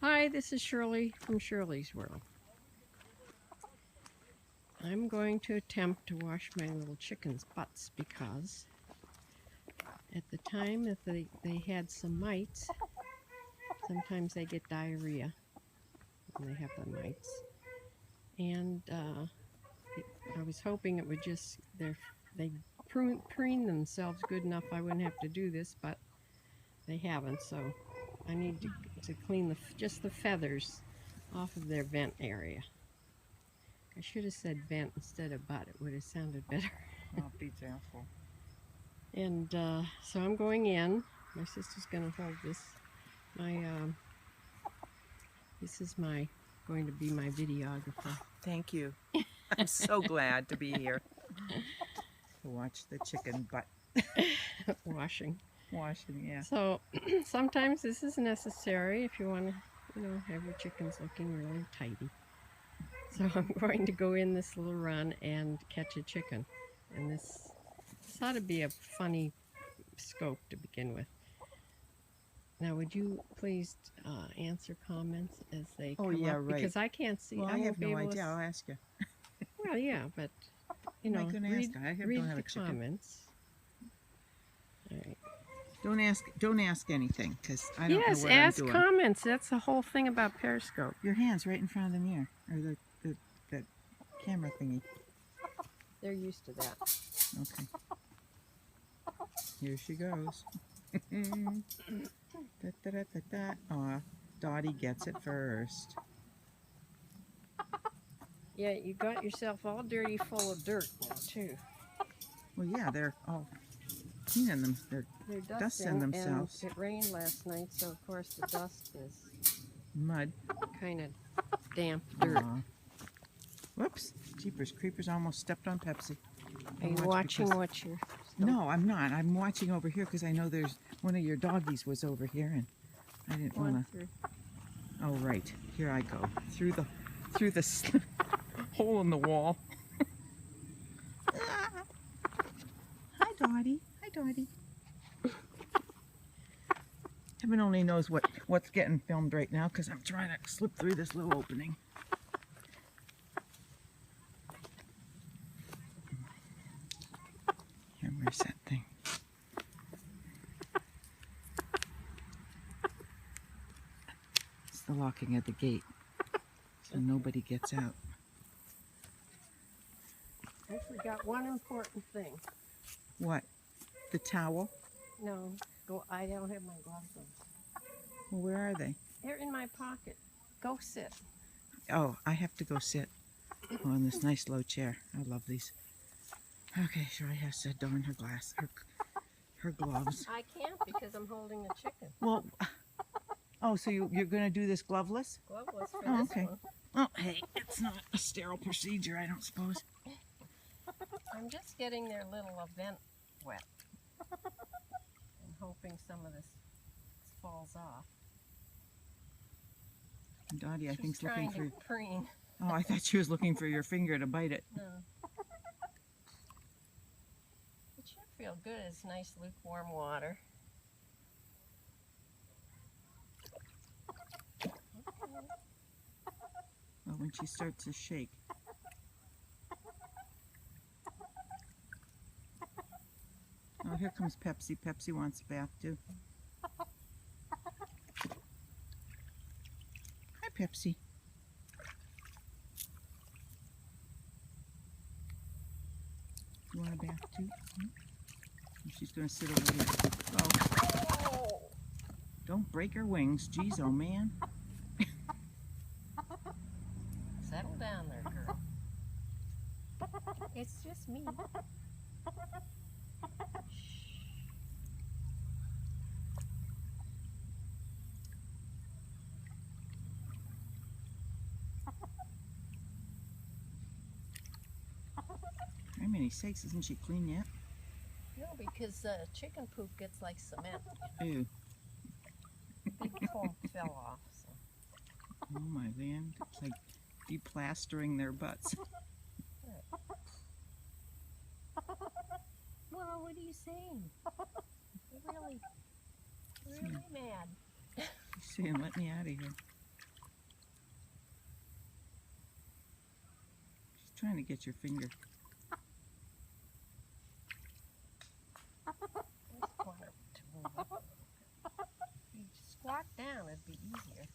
Hi, this is Shirley from Shirley's World. I'm going to attempt to wash my little chickens' butts because at the time that they had some mites, sometimes they get diarrhea when they have the mites. And I was hoping it would just, they preen themselves good enough I wouldn't have to do this, but they haven't, so I need to clean just the feathers off of their vent area. I should have said vent instead of butt. It would have sounded better. Oh, be careful. And so I'm going in. My sister's going to hold this. This is going to be my videographer. Thank you. I'm so glad to be here to watch the chicken butt Washing. Yeah. So sometimes this is necessary if you want to, have your chickens looking really tidy. So I'm going to go in this little run and catch a chicken. And this ought to be a funny scope to begin with. Now, would you please answer comments as they come up? Right. Because I can't see. Well, I have no idea. I'll ask you. Well, yeah, but read the comments. All right. Don't ask anything because I don't know what I'm doing. Yes, ask comments. That's the whole thing about Periscope. Your hand's right in front of the mirror or the camera thingy. They're used to that. Okay. Here she goes. Aw, Dottie gets it first. Yeah, you got yourself all dirty, full of dirt now too. Well, yeah, they're all cleaning them. They're dusting themselves. And it rained last night, so of course the dust is mud, kind of damp dirt. Whoops! Jeepers creepers! Almost stepped on Pepsi. Are you watching what you're? No, I'm not. I'm watching over here because I know there's one of your doggies was over here, and I didn't want to. Oh, right. Here I go through the hole in the wall. Hi, Dottie. Hi, Dottie. Heaven only knows what's getting filmed right now because I'm trying to slip through this little opening. Here, where's that thing? It's the locking of the gate, so nobody gets out. I forgot one important thing. What? The towel? No, I don't have my gloves on. Well, where are they? They're in my pocket. Go sit. Oh, I have to go sit on this nice low chair. I love these. Okay, Shirley has to don her gloves. I can't because I'm holding a chicken. Well, oh, so you're going to do this gloveless? Gloveless for Oh, this okay. one. Oh, hey, it's not a sterile procedure, I don't suppose. I'm just getting their little event wet. I'm hoping some of this falls off. Dottie, I think, is looking for. Preen. Oh, I thought she was looking for your finger to bite it. No. It should feel good. It's nice lukewarm water. Okay. Well, when she starts to shake. Oh, here comes Pepsi. Pepsi wants a bath too. Hi, Pepsi. You want a bath too? She's going to sit over here. Oh. Don't break her wings. Jeez, oh man. Settle down there, girl. It's just me. For many sakes, isn't she clean yet? No, because chicken poop gets like cement. Ew. Big clump fell off. So. Oh my land. It's like deplastering their butts. Well, what are you saying? You're really mad. She's saying, let me out of here. Trying to get your finger. This corner to move up. If you squat down, it'd be easier.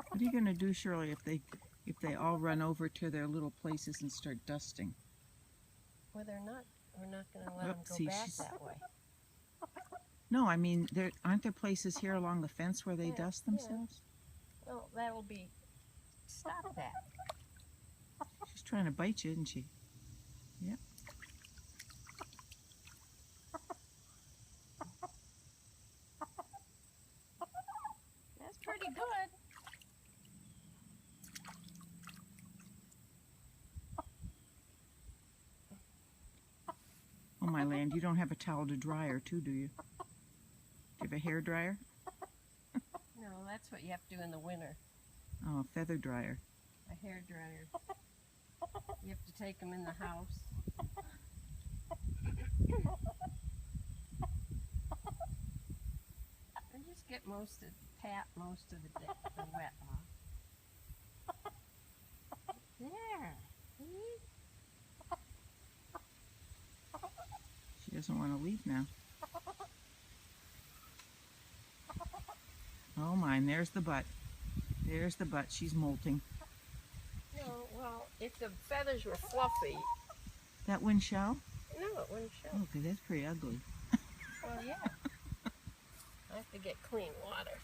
What are you gonna do, Shirley, if they all run over to their little places and start dusting? Well, we're not going to let them go See, back she's- that way. No, I mean, aren't there places here along the fence where they Yeah, dust yeah. themselves? Well, that'll be, stop that. She's trying to bite you, isn't she? Yep. That's pretty good. Oh my land, you don't have a towel to dry her too, do you? Do you have a hair dryer? No, that's what you have to do in the winter. Oh, a feather dryer. A hair dryer. You have to take them in the house. And just get pat most of the wet off. There. See? She doesn't want to leave now. Oh my, and there's the butt. There's the butt. She's molting. No, well, if the feathers were fluffy, That wouldn't show? no, it wouldn't show. Oh, 'cause that's pretty ugly. Well, yeah. I have to get clean water.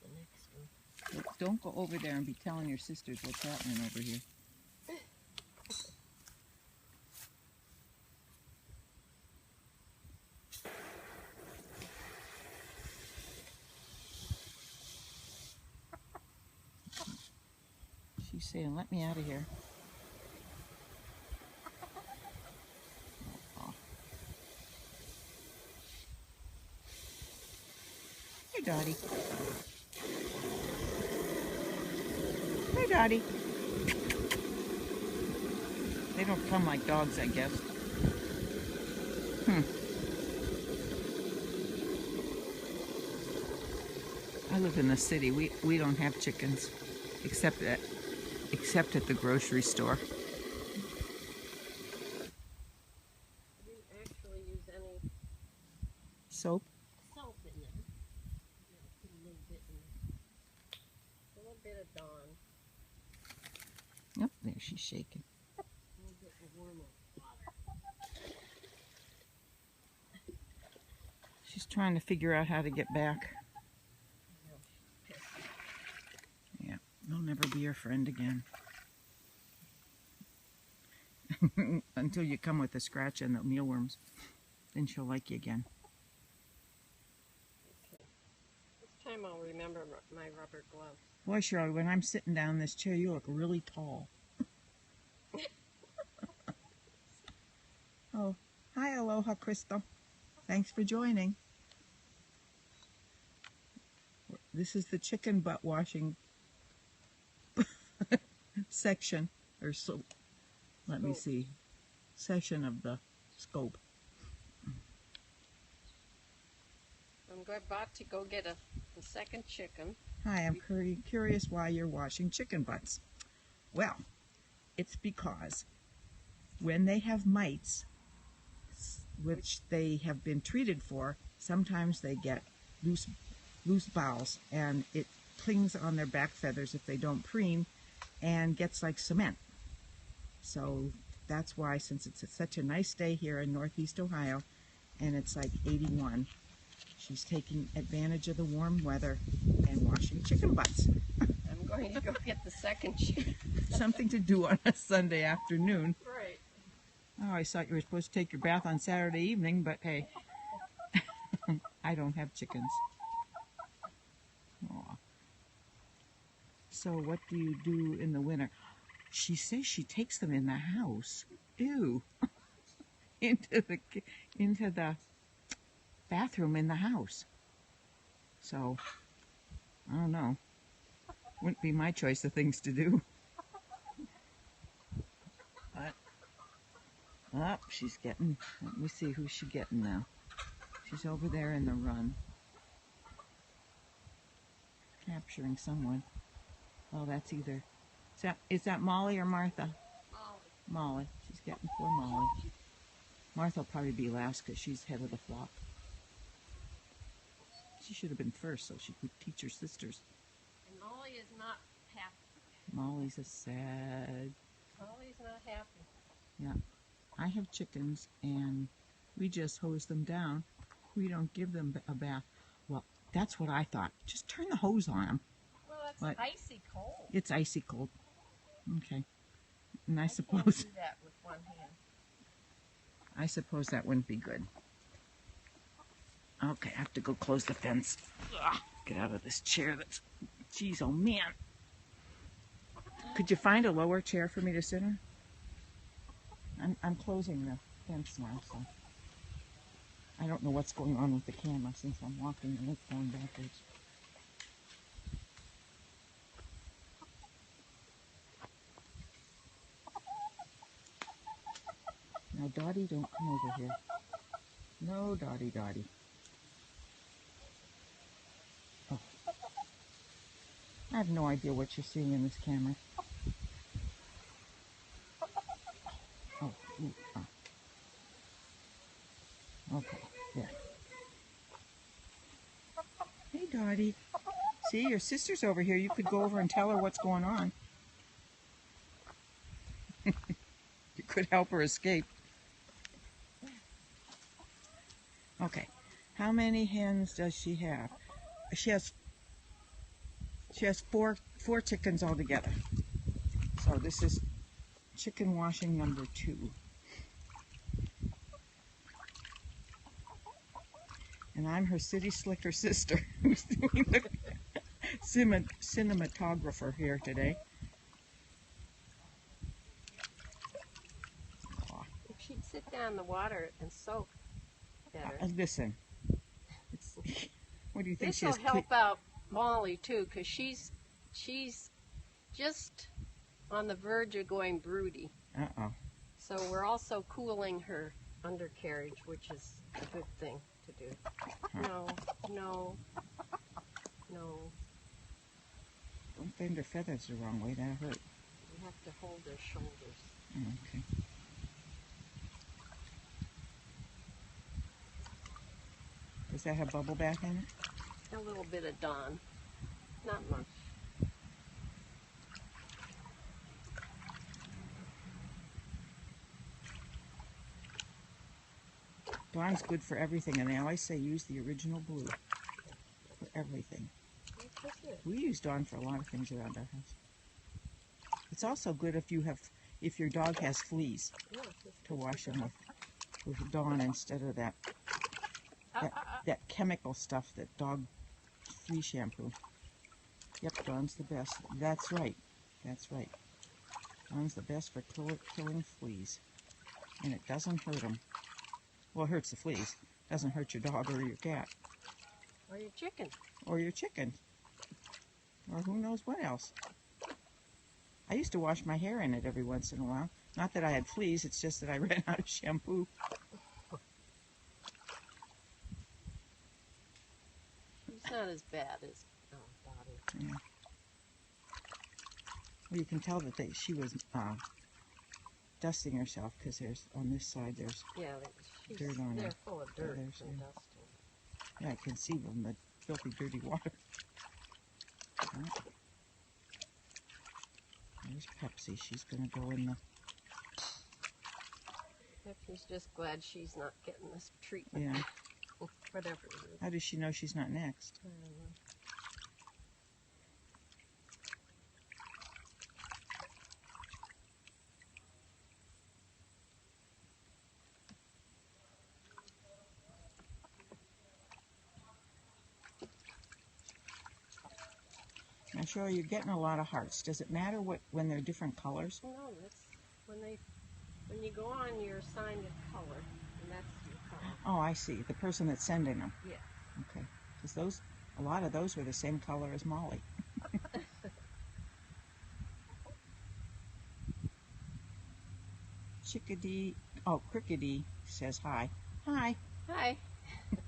The next one. Don't go over there and be telling your sisters what's happening over here. She's saying, let me out of here. Oh. Hey, Dottie. Hey, Dottie. They don't come like dogs, I guess. I live in the city. We don't have chickens, except at the grocery store. I didn't actually use any Soap? soap in there. Put a little bit in there. A little bit of Dawn. Yep, there she's shaking. A little bit of warm water. She's trying to figure out how to get back. I know, she's pissed. Yeah, they'll never be your friend again. Until you come with the scratch and the mealworms. Then she'll like you again. Okay. This time I'll remember my rubber gloves. Boy, Shirley, when I'm sitting down in this chair, you look really tall. Oh, hi, aloha, Crystal. Thanks for joining. This is the chicken butt washing section, or so. Let me see. Session of the scope. I'm about to go get a second chicken. Hi, I'm curious why you're washing chicken butts. Well, it's because when they have mites, which they have been treated for, sometimes they get loose bowels, and it clings on their back feathers if they don't preen and gets like cement. So that's why, since it's such a nice day here in Northeast Ohio and it's like 81, she's taking advantage of the warm weather and washing chicken butts. I'm going to go get the second chicken. Something to do on a Sunday afternoon. Right. Oh, I thought you were supposed to take your bath on Saturday evening, but hey, I don't have chickens. Aw. So what do you do in the winter? She says she takes them in the house. Ew. into the bathroom in the house. So, I don't know. Wouldn't be my choice of things to do. But, oh, she's getting, let me see who's she getting now. She's over there in the run. Capturing someone. Oh, that's either... Is that Molly or Martha? Molly. She's getting for Molly. Martha will probably be last because she's head of the flock. She should have been first so she could teach her sisters. And Molly is not happy. Molly's a sad... Molly's not happy. Yeah. I have chickens and we just hose them down. We don't give them a bath. Well, that's what I thought. Just turn the hose on them. Well, it's But icy cold. it's icy cold. Okay. And I Can't suppose do that with one hand. that wouldn't be good. Okay, I have to go close the fence. Ugh, get out of this chair that's... Jeez, oh man. Could you find a lower chair for me to sit in? I'm closing the fence now, so... I don't know what's going on with the camera since I'm walking and it's going backwards. Now, Dottie, don't come over here. No, Dottie, Dottie. Oh. I have no idea what you're seeing in this camera. Oh, ooh, oh. Okay, there. Hey, Dottie. See, your sister's over here. You could go over and tell her what's going on. You could help her escape. Okay. How many hens does she have? She has four chickens altogether. So this is chicken washing number 2. And I'm her city slicker sister who's doing the cinematographer here today. If she'd sit down in the water and soak better. Listen, what do you think This she will has? help out Molly too, because she's just on the verge of going broody. Uh-oh. So we're also cooling her undercarriage, which is a good thing to do. No, no, no. Don't bend her feathers the wrong way. That'll hurt. You have to hold their shoulders. Okay. Does that have bubble bath in it? A little bit of Dawn. Not much. Dawn's good for everything, and they always say use the original blue for everything. We use Dawn for a lot of things around our house. It's also good if your dog has fleas to wash them with Dawn instead of that chemical stuff, that dog flea shampoo. Yep, Dawn's the best. That's right. That's right. Dawn's the best for killing fleas, and it doesn't hurt them. Well, it hurts the fleas. It doesn't hurt your dog or your cat. Or your chicken. Or your chicken. Or who knows what else. I used to wash my hair in it every once in a while. Not that I had fleas, it's just that I ran out of shampoo. It's not as bad as Dottie. Yeah. Well, you can tell that she was dusting herself, because there's on this side there's dirt on her. They're full of dirt and dusting. Yeah, I can see from the filthy, dirty water. Right. There's Pepsi. She's going to go in the... Pepsi's just glad she's not getting this treatment. Yeah. Whatever it is. How does she know she's not next? I don't know. Now, Cheryl, you're getting a lot of hearts. Does it matter when they're different colors? No, that's when you go on, you're assigned a color, and that's your color. Oh, I see. The person that's sending them. Yeah. Okay. Because a lot of those were the same color as Molly. Chickadee, Crickadee says hi. Hi. Hi. There's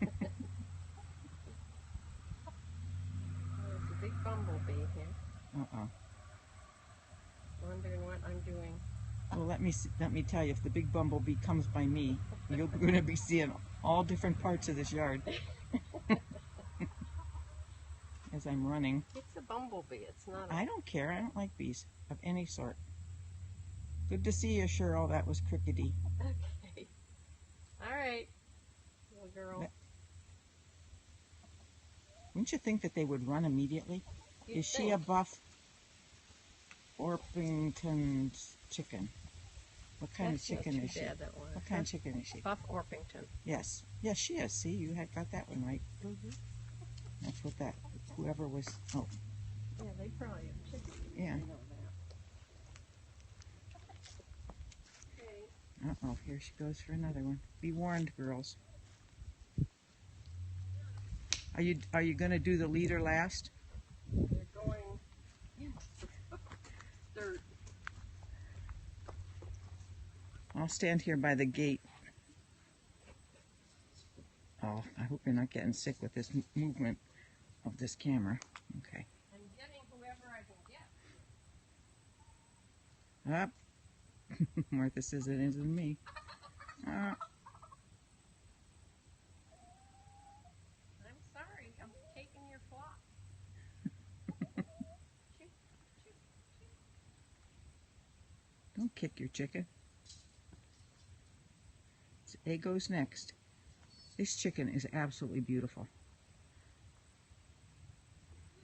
a big bumblebee here, Uh-oh. wondering what I'm doing. Well, let me tell you, if the big bumblebee comes by me, you're going to be seeing all different parts of this yard as I'm running. It's a bumblebee. It's not a... I don't care. I don't like bees of any sort. Good to see you, Cheryl. That was crickety. Okay. All right, little girl. Wouldn't you think that they would run immediately? Is she a buff Orpington chicken? What kind of chicken is she? What kind of chicken is she? Buff Orpington. Yes. Yes, she is. See, you had got that one right. Mm-hmm. That's what that, whoever was, oh. Yeah, they probably have chickens. Yeah. I know that. Okay. Uh-oh, here she goes for another one. Be warned, girls. Are you going to do the leader last? They're going... They're... I'll stand here by the gate. Oh, I hope you're not getting sick with this movement of this camera. Okay. I'm getting whoever I can get. Up. Martha says it isn't me. I'm sorry. I'm taking your flock. Don't kick your chicken. Egg goes next. This chicken is absolutely beautiful.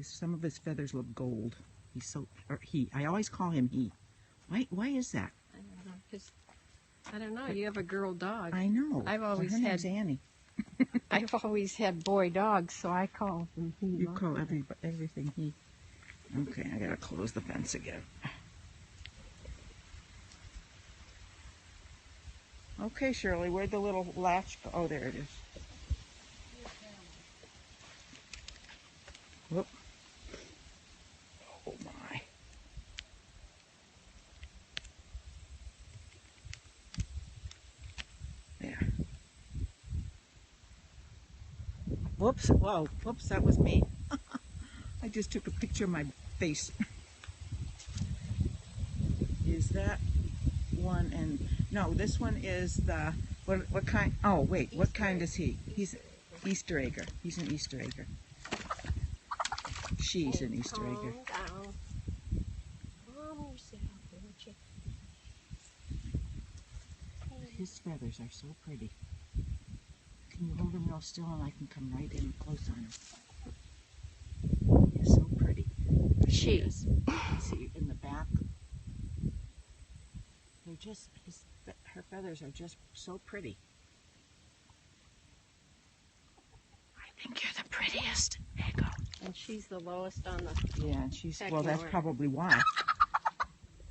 Some of his feathers look gold. He's so, or he. I always call him he. Why is that? I don't know. 'Cause I don't know. You have a girl dog. I know. I've always her name's Annie. I've always had boy dogs, so I call them he. You call everything he. Okay, I gotta close the fence again. Okay, Shirley, where'd the little latch go? Oh, there it is. Whoop. Oh my. There. Whoops. Whoa. Whoops, that was me. I just took a picture of my face. Is that one? And no, this one is the what kind? Oh wait, what kind is he? He's Easter egger. He's an Easter egger. She's an Easter egger. Calm down. Calm yourself, little chicken. His feathers are so pretty. Can you hold him real still and I can come right in close on him? He's so pretty. She is. See in the back. They're just her feathers are just so pretty. I think you're the prettiest. There you go. And she's the lowest on the... Yeah, and she's, pecking well, that's order. probably why.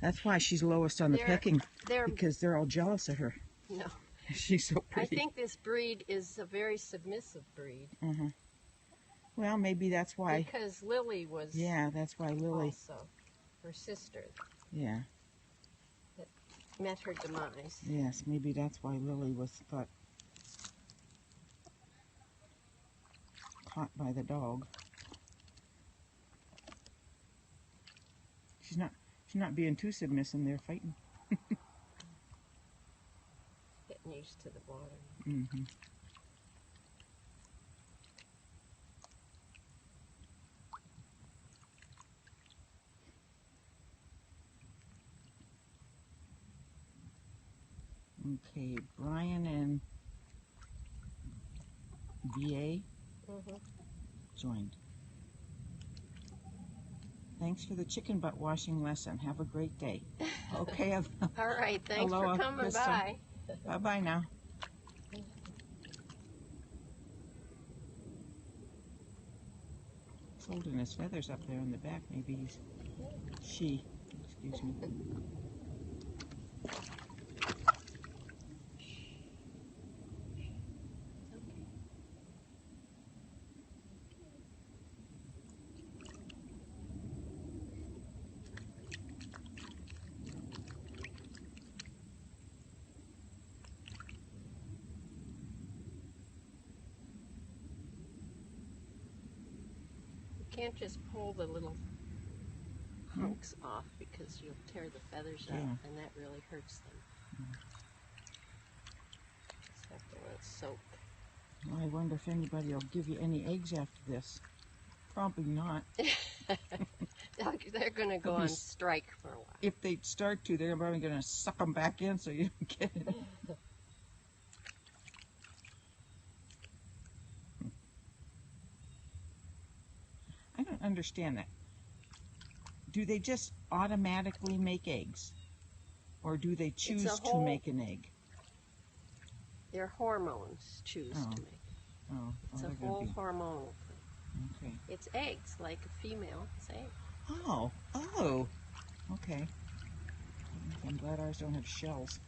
That's why she's lowest on the pecking, because they're all jealous of her. No. She's so I pretty. think this breed is a very submissive breed. Mm-hmm. Well, maybe that's why. Because Lily was... Yeah, that's why Lily... Also, her sister Yeah. met her demise. Yes, maybe that's why Lily was caught by the dog. She's not being too submissive. They're fighting. Getting used to the water. Mm-hmm. Okay, Brian and VA joined. Thanks for the chicken butt washing lesson. Have a great day. Okay. All right. Thanks Aloha, for coming Krista. by. Bye-bye now. Folding his feathers up there in the back. Maybe he's... She. Excuse me. can't just pull the little hunks off because you'll tear the feathers out, and that really hurts them. Just have to let it soak. Well, I wonder if anybody will give you any eggs after this. Probably not. They're going to go on strike for a while. If they start to, they're probably going to suck them back in so you don't get it. I don't understand that. Do they just automatically make eggs? Or do they choose to make an egg? Their hormones choose to make it. Oh, it's a whole hormonal thing. Okay. It's eggs, like a female. It's eggs. Oh, okay. I'm glad ours don't have shells.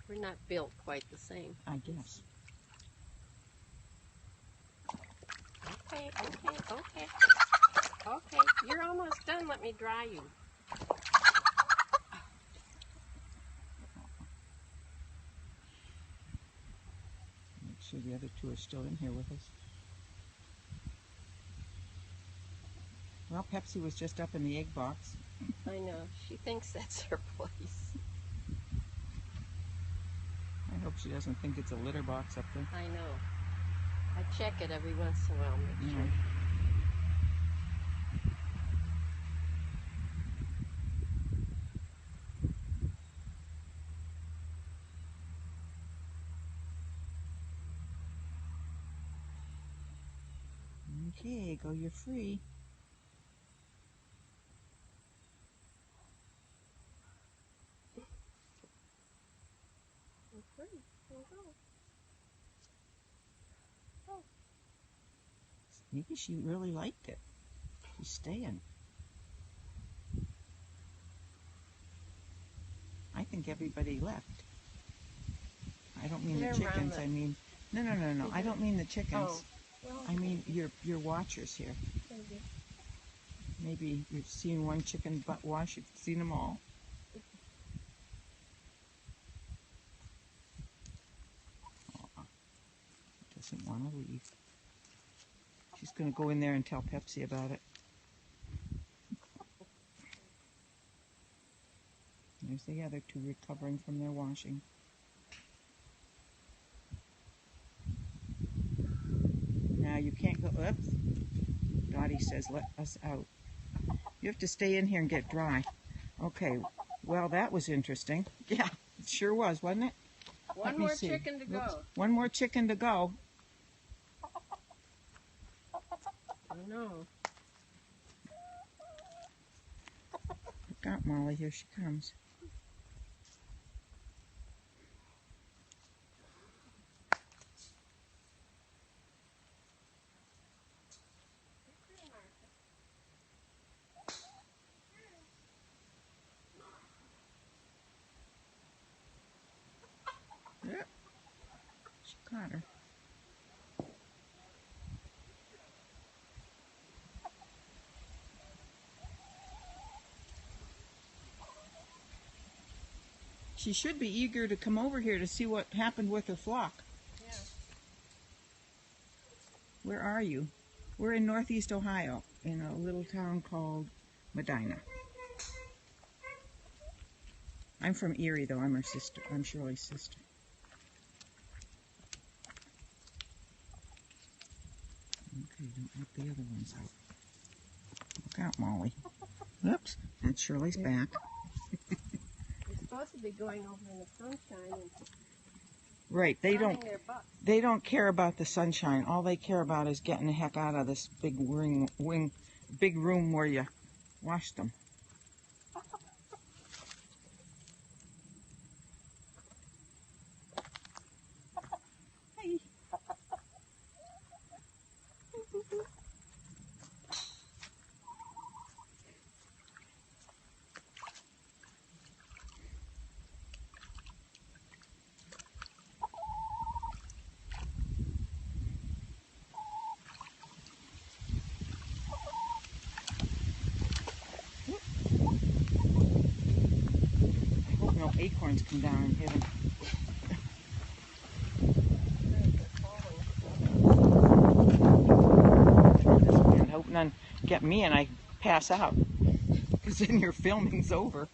We're not built quite the same. I guess. Okay, you're almost done. Let me dry you. Make sure the other two are still in here with us. Well, Pepsi was just up in the egg box. I know. She thinks that's her place. I hope she doesn't think it's a litter box up there. I know. I check it every once in a while, make sure. Okay, go, you're free. You're free. Go. Oh. Maybe she really liked it. She's staying. I think everybody left. I don't mean the chickens. I mean, no. I don't mean the chickens. Oh. Well, I mean your watchers here. Maybe you've seen one chicken butt wash. You've seen them all. Oh, doesn't want to leave. She's going to go in there and tell Pepsi about it. There's the other two recovering from their washing. Now you can't go. Oops. Dottie says, let us out. You have to stay in here and get dry. Okay. Well, that was interesting. Yeah, it sure was, wasn't it? One more chicken to go. One more chicken to go. I know. Look out, Molly. Here she comes. Yep. She caught her. She should be eager to come over here to see what happened with her flock. Yeah. Where are you? We're in Northeast Ohio, in a little town called Medina. I'm from Erie, though. I'm her sister. I'm Shirley's sister. Okay, don't let the other ones out. Look out, Molly. Oops, that's Shirley's back. You're supposed to be going over in the sunshine and Right, they don't care about the sunshine. All they care about is getting the heck out of this big big room where you wash them. Hey. Acorns come down and hit them. then get me and I pass out. Because then your filming's over.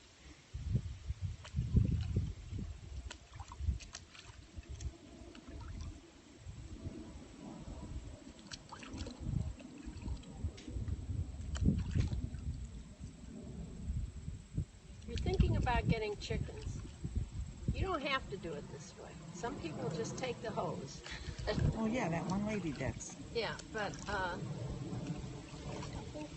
If you're thinking about getting chickens, you don't have to do it this way. Some people just take the hose. Oh yeah, that one lady does. Yeah, but I think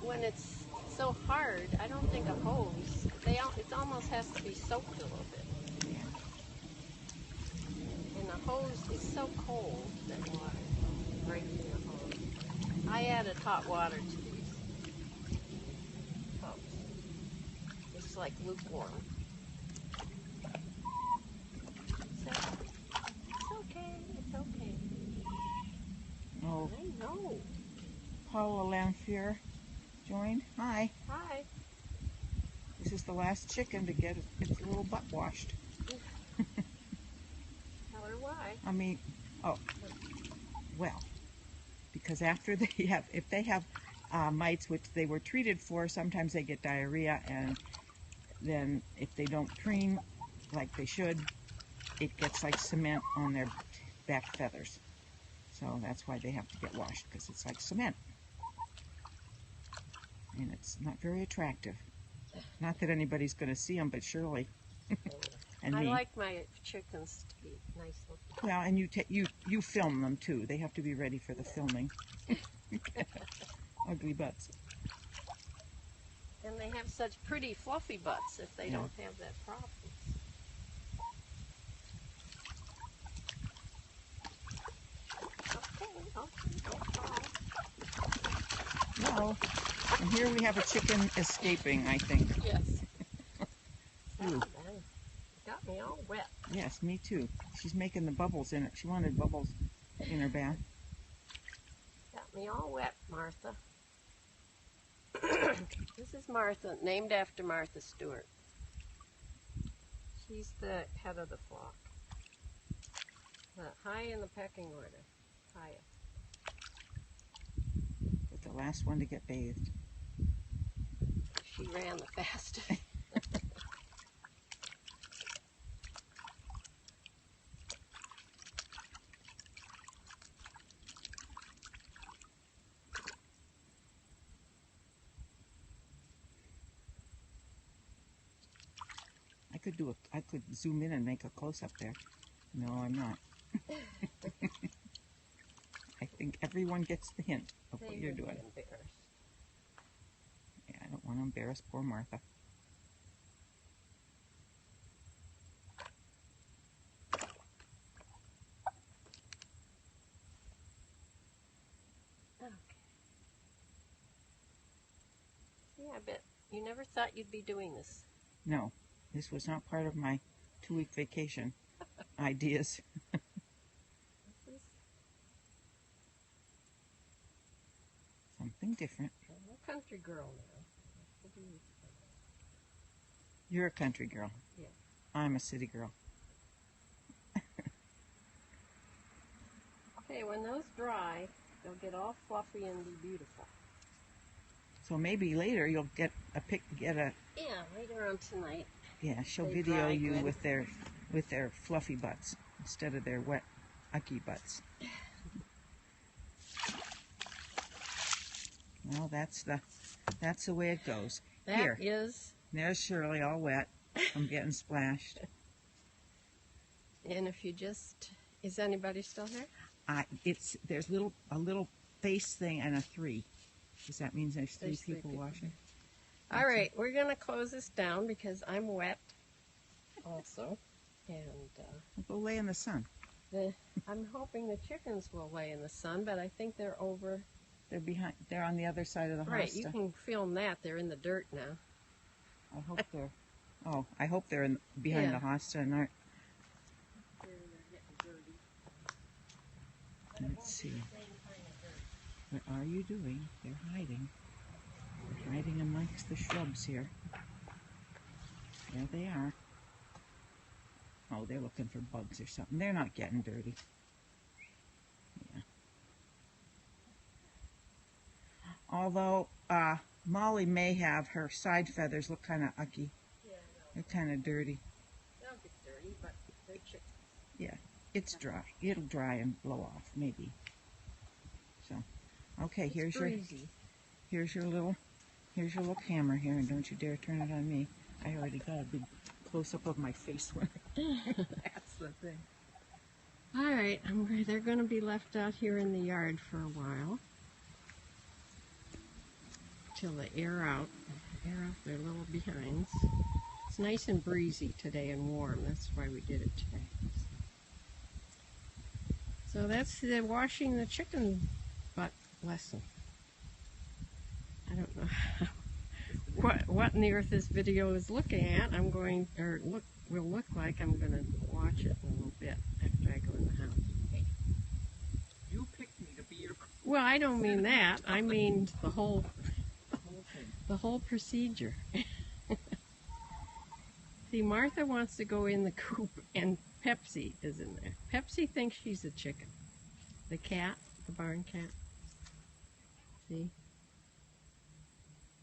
when it's so hard, I don't think a hose. It almost has to be soaked a little bit. Yeah. And the hose is so cold that water right through the hose. I added hot water to these cups. It's like lukewarm. So it's okay. It's okay. Oh, I know. Paula Lamphere joined. Hi. Hi. This is the last chicken to get its little butt washed. Tell her why. I mean, oh, well, because after they have, if they have mites which they were treated for, sometimes they get diarrhea, and then if they don't preen like they should, it gets like cement on their back feathers. So that's why they have to get washed, because it's like cement. And it's not very attractive. Not that anybody's going to see them, but surely. And I me. like my chickens to be nice looking. Well, and you film them too. They have to be ready for the filming. Ugly butts. And they have such pretty fluffy butts if they Yeah. don't have that problem. Okay, don't fall. Well, and here we have a chicken escaping, I think. Yes. Ooh. Man, got me all wet. Yes, me too. She's making the bubbles in it. She wanted bubbles in her bath. Got me all wet, Martha. This is Martha, named after Martha Stewart. She's the head of the flock. High in the pecking order. Highest. But the last one to get bathed. She ran the fastest. I could zoom in and make a close-up there. No, I'm not. I think everyone gets the hint of what you're doing. Embarrassed. Yeah, I don't want to embarrass poor Martha. Okay. See, I bet you never thought you'd be doing this. No, this was not part of my 2-week vacation ideas. This is Something different. I'm a country girl now. What do you think? You're a country girl. Yeah. I'm a city girl. Okay, when those dry, they'll get all fluffy and be beautiful. So maybe later you'll get a Yeah, later on tonight. yeah, she'll They video dry you good. with their fluffy butts instead of their wet, ucky butts. Well, that's the way it goes. That Here, is, there's Shirley all wet. I'm getting splashed. and if you just, is anybody still here? There's a little face thing and a 3. Does that mean there's three There's three people people. washing? All right, we're going to close this down because I'm wet also. And We'll go lay in the sun. I'm hoping the chickens will lay in the sun, but I think they're over. They're on the other side of the Right, hosta. you can film that. They're in the dirt now. I hope they're behind Yeah. the hosta and aren't. Let's see. What are you doing? They're hiding. They're hiding amongst the shrubs here. There they are. Oh, they're looking for bugs or something. They're not getting dirty. Yeah. Although Molly may have her side feathers look kind of ucky. Yeah, no, They're kind of dirty. they'll get dirty, but they're chickens. Yeah, it's dry. It'll dry and blow off, maybe. So, okay, It's breezy. here's your little camera here, and don't you dare turn it on me. I already got a big close-up of my face when that's the thing. All right, they're going to be left out here in the yard for a while till they air out their little behinds. It's nice and breezy today and warm. That's why we did it today. So that's the washing the chicken butt lesson. I don't know what in the earth this video is looking at. Will look like. I'm going to watch it in a little bit after I go in the house. You picked me to be your... Well, I don't mean that. I mean the whole thing. the whole procedure. See, Martha wants to go in the coop, and Pepsi is in there. Pepsi thinks she's a chicken. The cat, the barn cat. See?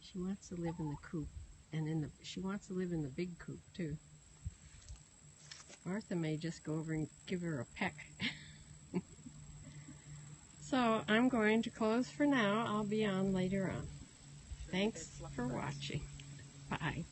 She wants to live in the coop, and she wants to live in the big coop too. Martha may just go over and give her a peck. So I'm going to close for now. I'll be on later on. Thanks for watching. Bye.